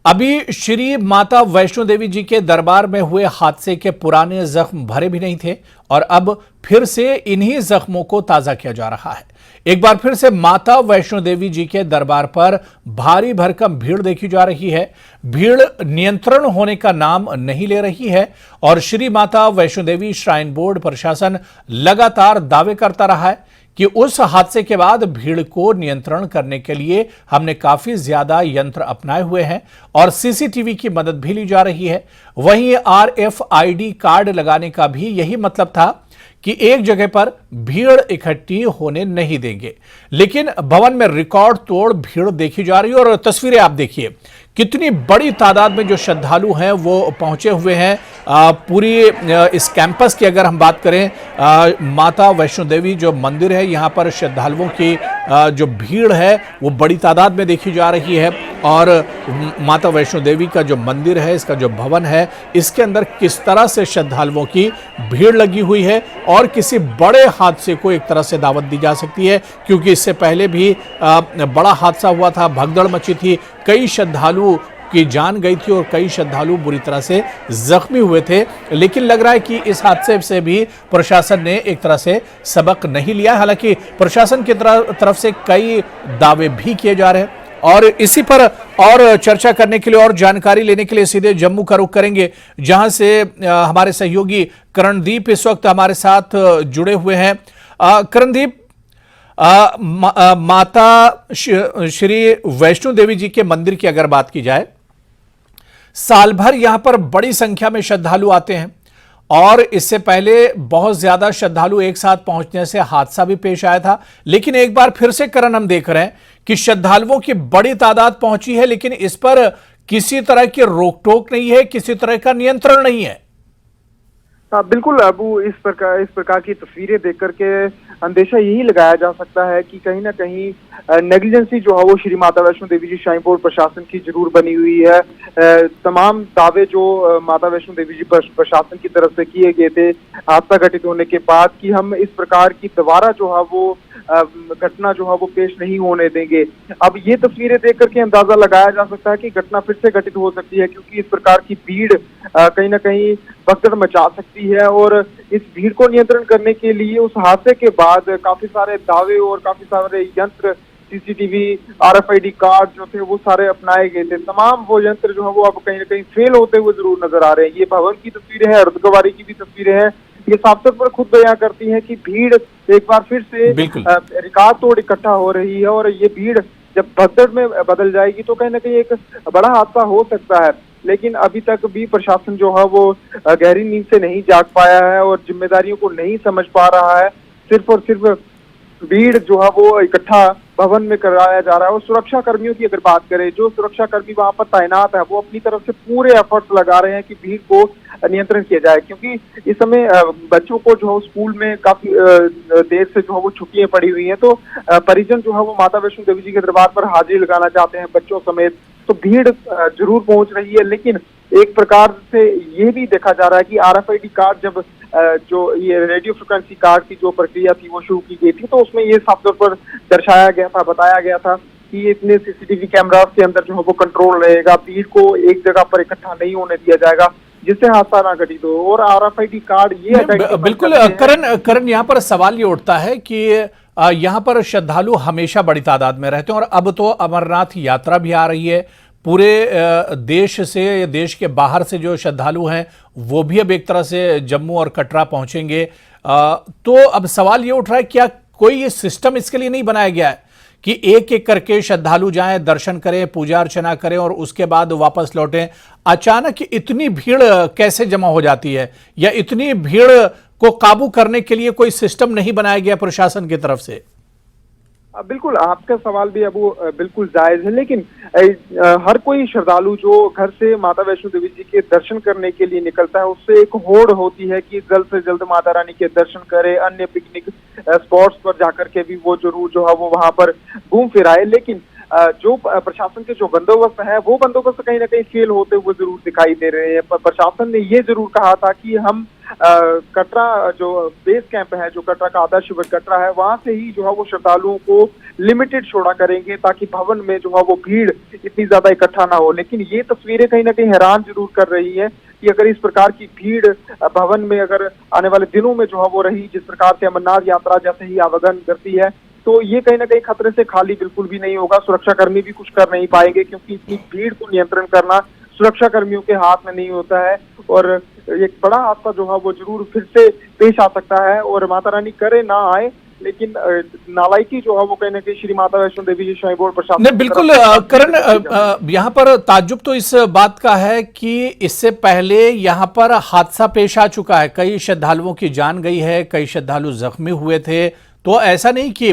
अभी श्री माता वैष्णो देवी जी के दरबार में हुए हादसे के पुराने जख्म भरे भी नहीं थे और अब फिर से इन्हीं जख्मों को ताजा किया जा रहा है। एक बार फिर से माता वैष्णो देवी जी के दरबार पर भारी भरकम भीड़ देखी जा रही है। भीड़ नियंत्रण होने का नाम नहीं ले रही है और श्री माता वैष्णो देवी श्राइन बोर्ड प्रशासन लगातार दावे करता रहा है कि उस हादसे के बाद भीड़ को नियंत्रण करने के लिए हमने काफी ज्यादा यंत्र अपनाए हुए हैं और सीसीटीवी की मदद भी ली जा रही है। वहीं RFID कार्ड लगाने का भी यही मतलब था कि एक जगह पर भीड़ इकट्ठी होने नहीं देंगे, लेकिन भवन में रिकॉर्ड तोड़ भीड़ देखी जा रही है। और तस्वीरें आप देखिए, कितनी बड़ी तादाद में जो श्रद्धालु हैं वो पहुंचे हुए हैं। पूरी इस कैंपस की अगर हम बात करें, माता वैष्णो देवी जो मंदिर है, यहाँ पर श्रद्धालुओं की जो भीड़ है वो बड़ी तादाद में देखी जा रही है। और माता वैष्णो देवी का जो मंदिर है, इसका जो भवन है, इसके अंदर किस तरह से श्रद्धालुओं की भीड़ लगी हुई है और किसी बड़े हादसे को एक तरह से दावत दी जा सकती है, क्योंकि इससे पहले भी बड़ा हादसा हुआ था, भगदड़ मची थी, कई श्रद्धालु की जान गई थी और कई श्रद्धालु बुरी तरह से जख्मी हुए थे। लेकिन लग रहा है कि इस हादसे से भी प्रशासन ने एक तरह से सबक नहीं लिया। हालांकि प्रशासन की तरफ से कई दावे भी किए जा रहे हैं और इसी पर और चर्चा करने के लिए और जानकारी लेने के लिए सीधे जम्मू का रुख करेंगे, जहां से हमारे सहयोगी करणदीप इस वक्त हमारे साथ जुड़े हुए हैं। करणदीप, माता श्री वैष्णो देवी जी के मंदिर की अगर बात की जाए, साल भर यहां पर बड़ी संख्या में श्रद्धालु आते हैं और इससे पहले बहुत ज्यादा श्रद्धालु एक साथ पहुंचने से हादसा भी पेश आया था। लेकिन एक बार फिर से करण हम देख रहे हैं कि श्रद्धालुओं की बड़ी तादाद पहुंची है, लेकिन इस पर किसी तरह की रोक टोक नहीं है, किसी तरह का नियंत्रण नहीं है। बिल्कुल अबू, इस प्रकार की तस्वीरें देख करके अंदेशा यही लगाया जा सकता है कि कहीं ना कहीं नेग्लिजेंसी जो है वो श्री माता वैष्णो देवी जी श्राइन बोर्ड प्रशासन की जरूर बनी हुई है। तमाम दावे जो माता वैष्णो देवी जी प्रशासन की तरफ से किए गए थे हादसा घटित होने के बाद कि हम इस प्रकार की दोबारा जो है वो घटना जो है वो पेश नहीं होने देंगे। अब ये तस्वीरें देख करके अंदाजा लगाया जा सकता है कि घटना फिर से घटित हो सकती है, क्योंकि इस प्रकार की भीड़ कहीं ना कहीं भगदड़ मचा सकती है। और इस भीड़ को नियंत्रण करने के लिए उस हादसे के बाद काफी सारे दावे और काफी सारे यंत्र, CCTV, RFID कार्ड जो थे वो सारे अपनाए गए थे। तमाम वो यंत्र जो है वो अब कहीं ना कहीं फेल होते हुए जरूर नजर आ रहे हैं। ये भवन की तस्वीरें हैं, अर्धकुंवारी की भी तस्वीरें हैं। ये साफ तौर पर खुद बयां करती है कि भीड़ एक बार फिर से रिकॉर्ड तोड़ इकट्ठा हो रही है और ये भीड़ जब भगदड़ में बदल जाएगी तो कहीं ना कहीं एक बड़ा हादसा हो सकता है। लेकिन अभी तक भी प्रशासन जो है वो गहरी नींद से नहीं जाग पाया है और जिम्मेदारियों को नहीं समझ पा रहा है। सिर्फ और सिर्फ भीड़ जो है वो इकट्ठा भवन में कराया जा रहा है। और सुरक्षा कर्मियों की अगर बात करें, जो सुरक्षा कर्मी वहां पर तैनात है वो अपनी तरफ से पूरे एफर्ट्स लगा रहे हैं कि भीड़ को नियंत्रण किया जाए, क्योंकि इस समय बच्चों को जो है स्कूल में काफी देर से जो है वो छुट्टियां पड़ी हुई हैं, तो परिजन जो है वो माता वैष्णो देवी जी के दरबार पर हाजिरी लगाना चाहते हैं बच्चों समेत। तो भीड़ जरूर पहुंच रही है, लेकिन एक प्रकार से ये भी देखा जा रहा है कि RFID कार्ड जब जो ये रेडियो फ्रिक्वेंसी कार्ड की जो प्रक्रिया थी वो शुरू की गई थी, तो उसमें ये साफ तौर पर दर्शाया गया था, बताया गया था कि इतने CCTV कैमरास के अंदर जो है वो कंट्रोल रहेगा, भीड़ को एक जगह पर इकट्ठा नहीं होने दिया जाएगा जिससे हादसा ना घटित हो। और RFID कार्ड ये बिल्कुल करण यहाँ पर सवाल ये उठता है कि यहाँ पर श्रद्धालु हमेशा बड़ी तादाद में रहते हैं और अब तो अमरनाथ यात्रा भी आ रही है। पूरे देश से, देश के बाहर से जो श्रद्धालु हैं वो भी अब एक तरह से जम्मू और कटरा पहुंचेंगे। तो अब सवाल ये उठ रहा है, क्या कोई ये सिस्टम इसके लिए नहीं बनाया गया है कि एक एक करके श्रद्धालु जाएं, दर्शन करें, पूजा अर्चना करें और उसके बाद वापस लौटें? अचानक इतनी भीड़ कैसे जमा हो जाती है, या इतनी भीड़ को काबू करने के लिए कोई सिस्टम नहीं बनाया गया प्रशासन की तरफ से? बिल्कुल, आपका सवाल भी अब बिल्कुल जायज है, लेकिन हर कोई श्रद्धालु जो घर से माता वैष्णो देवी जी के दर्शन करने के लिए निकलता है, उससे एक होड़ होती है कि जल्द से जल्द माता रानी के दर्शन करे, अन्य पिकनिक स्पॉट्स पर जाकर के भी वो जरूर जो है वो वहां पर घूम फिर आए। लेकिन जो प्रशासन के जो बंदोबस्त है वो बंदोबस्त कहीं ना कहीं फेल होते हुए जरूर दिखाई दे रहे हैं। प्रशासन ने ये जरूर कहा था कि हम कटरा जो बेस कैंप है, जो कटरा का आदर्श शिविर कटरा है, वहां से ही जो है वो श्रद्धालुओं को लिमिटेड छोड़ा करेंगे ताकि भवन में जो है वो भीड़ इतनी ज्यादा इकट्ठा ना हो। लेकिन ये तस्वीरें कहीं ना कहीं हैरान जरूर कर रही है कि अगर इस प्रकार की भीड़ भवन में अगर आने वाले दिनों में जो है वो रही, जिस प्रकार से अमरनाथ यात्रा जैसे ही आवागमन करती है, तो ये कहीं ना कहीं खतरे से खाली बिल्कुल भी नहीं होगा। सुरक्षा कर्मी भी कुछ कर नहीं पाएंगे क्योंकि इतनी भीड़ को नियंत्रण करना सुरक्षा कर्मियों के हाथ में नहीं होता है और एक बड़ा हादसा जो है वो जरूर फिर से पेश आ सकता है। और माता रानी करे ना आए, लेकिन नालायकी जो है वो कहीं ना कहीं श्री माता वैष्णो देवी जी श्राइन बोर्ड प्रशासन नहीं, बिल्कुल करण, यहाँ पर ताज्जुब तो इस बात का है कि इससे पहले यहाँ पर हादसा पेश आ चुका है, कई श्रद्धालुओं की जान गई है, कई श्रद्धालु जख्मी हुए थे। तो ऐसा नहीं कि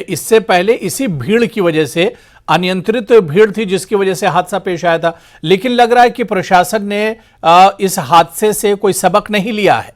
इससे पहले इसी भीड़ की वजह से, अनियंत्रित भीड़ थी जिसकी वजह से हादसा पेश आया था, लेकिन लग रहा है कि प्रशासन ने इस हादसे से कोई सबक नहीं लिया है।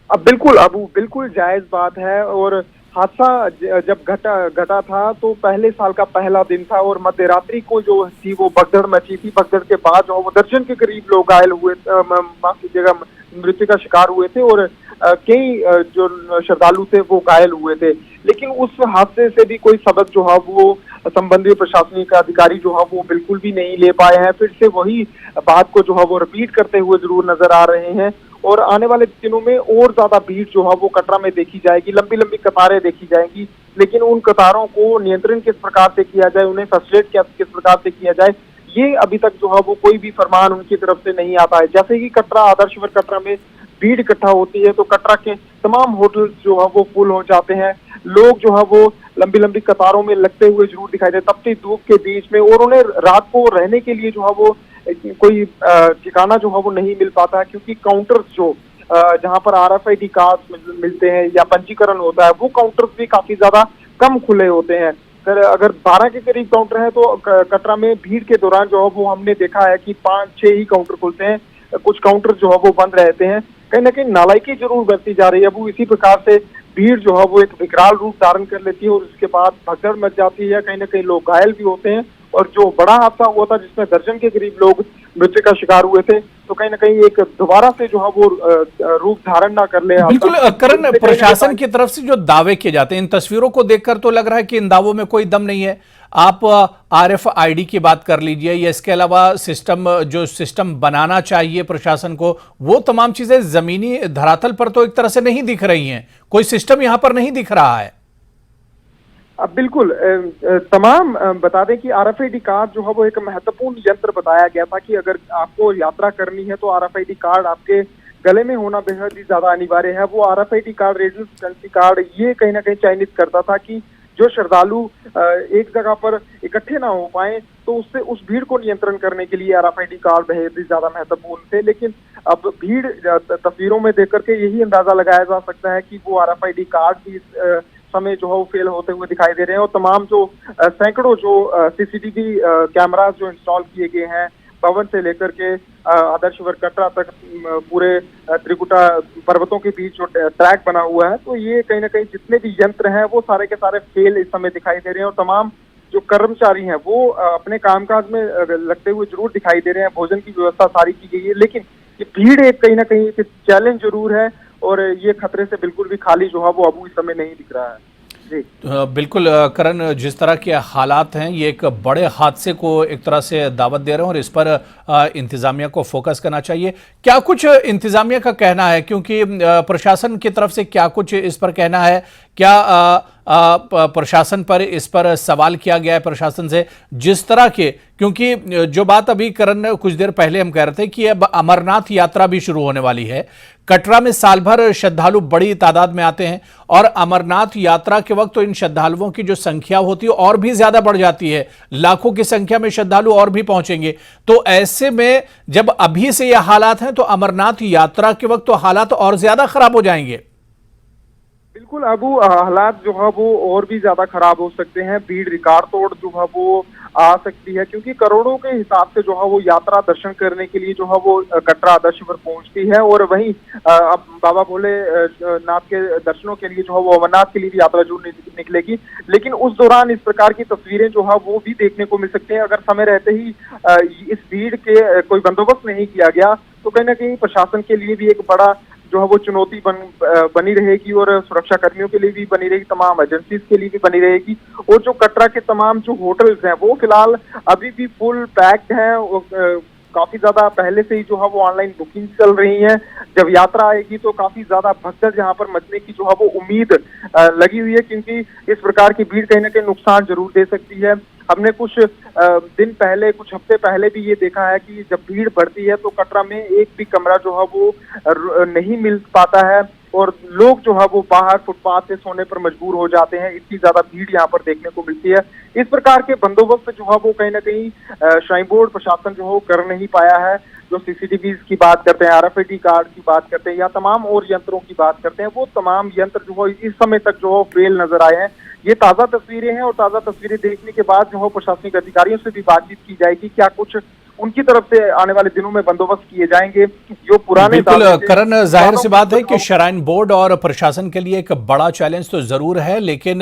अब बिल्कुल अबू, बिल्कुल जायज बात है। और हादसा जब घटा था तो पहले साल का पहला दिन था और मध्य रात्रि को जो थी वो भगदड़ मची थी। भगदड़ के बाद जो वो दर्जन के करीब लोग घायल हुए, माफ कीजिएगा, मृत्यु का शिकार हुए थे और कई जो श्रद्धालु थे वो घायल हुए थे। लेकिन उस हादसे से भी कोई सबक जो है वो संबंधित प्रशासनिक अधिकारी जो है वो बिल्कुल भी नहीं ले पाए हैं। फिर से वही बात को जो है वो रिपीट करते हुए जरूर नजर आ रहे हैं और आने वाले दिनों में और ज्यादा भीड़ जो है वो कटरा में देखी जाएगी, लंबी लंबी कतारें देखी जाएंगी। लेकिन उन कतारों को नियंत्रण किस प्रकार से किया जाए, उन्हें फैसिलिटेट किस प्रकार से किया जाए, ये अभी तक जो है वो कोई भी फरमान उनकी तरफ से नहीं आता है। जैसे ही कटरा आदर्श शिविर कटरा में भीड़ इकट्ठा होती है तो कटरा के तमाम होटल जो है वो फुल हो जाते हैं। लोग जो है वो लंबी लंबी कतारों में लगते हुए जरूर दिखाई देते, तपती धूप के बीच में, और उन्हें रात को रहने के लिए जो है वो कोई ठिकाना जो है वो नहीं मिल पाता है क्योंकि काउंटर्स जो जहां पर RFID कार्ड मिलते हैं या पंजीकरण होता है वो काउंटर्स भी काफी ज्यादा कम खुले होते हैं। अगर 12 के करीब काउंटर है तो कटरा में भीड़ के दौरान जो है वो हमने देखा है कि 5-6 ही काउंटर खुलते हैं, कुछ काउंटर जो है वो बंद रहते हैं। कहीं ना कहीं नालायकी जरूर बढ़ती जा रही है। वो इसी प्रकार से भीड़ जो है वो एक विकराल रूप धारण कर लेती है और उसके बाद भगदड़ मच जाती है। कहीं ना कहीं लोग घायल भी होते हैं और जो बड़ा हादसा हुआ था जिसमें दर्जन के करीब लोग मृत्यु का शिकार हुए थे, तो कहीं ना कहीं एक दोबारा से जो है वो रूप धारण ना कर ले। बिल्कुल करण, प्रशासन की तरफ से जो दावे किए जाते हैं, इन तस्वीरों को देखकर तो लग रहा है कि इन दावों में कोई दम नहीं है। आप RFID की बात कर लीजिए या इसके अलावा सिस्टम बनाना चाहिए प्रशासन को, वो तमाम चीजें जमीनी धरातल पर तो एक तरह से नहीं दिख रही हैं, कोई सिस्टम यहां पर नहीं दिख रहा है। अब बिल्कुल तमाम बता दें कि RFID कार्ड जो है वो एक महत्वपूर्ण यंत्र बताया गया था कि अगर आपको यात्रा करनी है तो RFID कार्ड आपके गले में होना बेहद ही ज्यादा अनिवार्य है। वो RFID card, radio frequency card, ये कहीं ना कहीं चयनित करता था कि जो श्रद्धालु एक जगह पर इकट्ठे ना हो पाए तो उससे उस भीड़ को नियंत्रण करने के लिए RFID कार्ड बेहद ही ज्यादा महत्वपूर्ण थे। लेकिन अब भीड़ तस्वीरों में देख करके यही अंदाजा लगाया जा सकता है कि वो RFID कार्ड भी समय जो है वो फेल होते हुए दिखाई दे रहे हैं और तमाम जो सैकड़ों जो CCTV कैमरास जो इंस्टॉल किए गए हैं भवन से लेकर के आदर्श शिविर कटरा तक पूरे त्रिकुटा पर्वतों के बीच जो ट्रैक बना हुआ है, तो ये कहीं ना कहीं जितने भी यंत्र हैं वो सारे के सारे फेल इस समय दिखाई दे रहे हैं और तमाम जो कर्मचारी हैं वो अपने कामकाज में लगते हुए जरूर दिखाई दे रहे हैं। भोजन की व्यवस्था सारी की गई है, लेकिन ये भीड़ एक कहीं ना कहीं एक चैलेंज जरूर है और ये खतरे से बिल्कुल भी खाली जो है वो अब इस समय नहीं दिख रहा है। बिल्कुल करण, जिस तरह के हालात हैं ये एक बड़े हादसे को एक तरह से दावत दे रहे हैं और इस पर इंतजामिया को फोकस करना चाहिए। क्या कुछ इंतजामिया का कहना है, क्योंकि प्रशासन की तरफ से क्या कुछ इस पर कहना है? क्या प्रशासन पर इस पर सवाल किया गया है प्रशासन से, जिस तरह के, क्योंकि जो बात अभी करण कुछ देर पहले हम कह रहे थे कि अब अमरनाथ यात्रा भी शुरू होने वाली है। कटरा में साल भर श्रद्धालु बड़ी तादाद में आते हैं और अमरनाथ यात्रा के वक्त तो इन श्रद्धालुओं की जो संख्या होती है और भी ज्यादा बढ़ जाती है, लाखों की संख्या में श्रद्धालु और भी पहुंचेंगे। तो ऐसे में जब अभी से यह हालात हैं तो अमरनाथ यात्रा के वक्त तो हालात और ज्यादा खराब हो जाएंगे। बिल्कुल अबू, हालात जो है वो और भी ज्यादा खराब हो सकते हैं। भीड़ रिकॉर्ड तोड़ जो है वो आ सकती है, क्योंकि करोड़ों के हिसाब से जो है वो यात्रा दर्शन करने के लिए जो है वो कटरा आदर्शपुर पहुंचती है। और वहीं अब बाबा भोले नाथ के दर्शनों के लिए जो है वो अमरनाथ के लिए भी यात्रा जरूर निकलेगी। लेकिन उस दौरान इस प्रकार की तस्वीरें जो है वो भी देखने को मिल सकती हैं। अगर समय रहते ही इस भीड़ के कोई बंदोबस्त नहीं किया गया तो कहीं ना कहीं प्रशासन के लिए भी एक बड़ा जो है वो चुनौती बनी रहेगी, और सुरक्षा कर्मियों के लिए भी बनी रहेगी, तमाम एजेंसीज के लिए भी बनी रहेगी। और जो कटरा के तमाम जो होटल्स हैं वो फिलहाल अभी भी फुल पैक्ड हैं। काफी ज्यादा पहले से ही जो है वो ऑनलाइन बुकिंग चल रही है। जब यात्रा आएगी तो काफी ज्यादा भगदड़ यहाँ पर मचने की जो है वो उम्मीद लगी हुई है, क्योंकि इस प्रकार की भीड़ कहीं ना कहीं नुकसान जरूर दे सकती है। हमने कुछ दिन पहले, कुछ हफ्ते पहले भी ये देखा है कि जब भीड़ बढ़ती है तो कटरा में एक भी कमरा जो है वो नहीं मिल पाता है, और लोग जो है वो बाहर फुटपाथ पे सोने पर मजबूर हो जाते हैं। इतनी ज्यादा भीड़ यहाँ पर देखने को मिलती है। इस प्रकार के बंदोबस्त जो है वो कहीं ना कहीं श्राइन बोर्ड प्रशासन जो है कर नहीं पाया है। जो सीसीटीवी की बात करते हैं, आरएफआईडी कार्ड की बात करते हैं, या तमाम और यंत्रों की बात करते हैं, वो तमाम यंत्र जो है इस समय तक जो है फेल नजर आए हैं। ये ताजा तस्वीरें हैं, और ताजा तस्वीरें देखने के बाद जो है प्रशासनिक अधिकारियों से भी बातचीत की जाएगी। क्या कुछ उनकी तरफ से आने वाले दिनों में बंदोबस्त किए जाएंगे। जो पुराने बिल्कुल करण, जाहिर सी बात है कि श्राइन बोर्ड और प्रशासन के लिए एक बड़ा चैलेंज तो जरूर है, लेकिन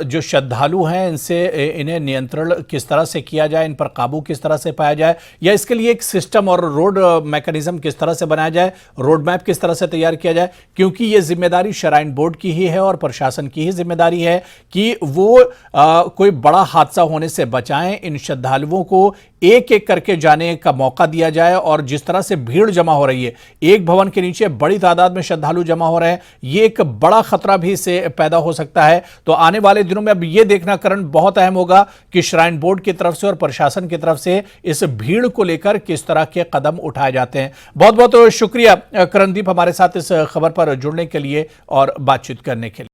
जो श्रद्धालु हैं इनसे इन्हें नियंत्रण किस तरह से किया जाए, इन पर काबू किस तरह से पाया जाए, या इसके लिए एक सिस्टम और रोड मैकेनिज्म किस तरह से बनाया जाए, रोड मैप किस तरह से तैयार किया जाए, क्योंकि ये जिम्मेदारी श्राइन बोर्ड की ही है और प्रशासन की ही जिम्मेदारी है कि वो कोई बड़ा हादसा होने से बचाएं। इन श्रद्धालुओं को एक एक करके जाने का मौका दिया जाए, और जिस तरह से भीड़ जमा हो रही है, एक भवन के नीचे बड़ी तादाद में श्रद्धालु जमा हो रहे हैं, ये एक बड़ा खतरा भी इससे पैदा हो सकता है। तो आने वाले दिनों में अब ये देखना करण बहुत अहम होगा कि श्राइन बोर्ड की तरफ से और प्रशासन की तरफ से इस भीड़ को लेकर किस तरह के कदम उठाए जाते हैं। बहुत बहुत शुक्रिया करणदीप, हमारे साथ इस खबर पर जुड़ने के लिए और बातचीत करने के लिए।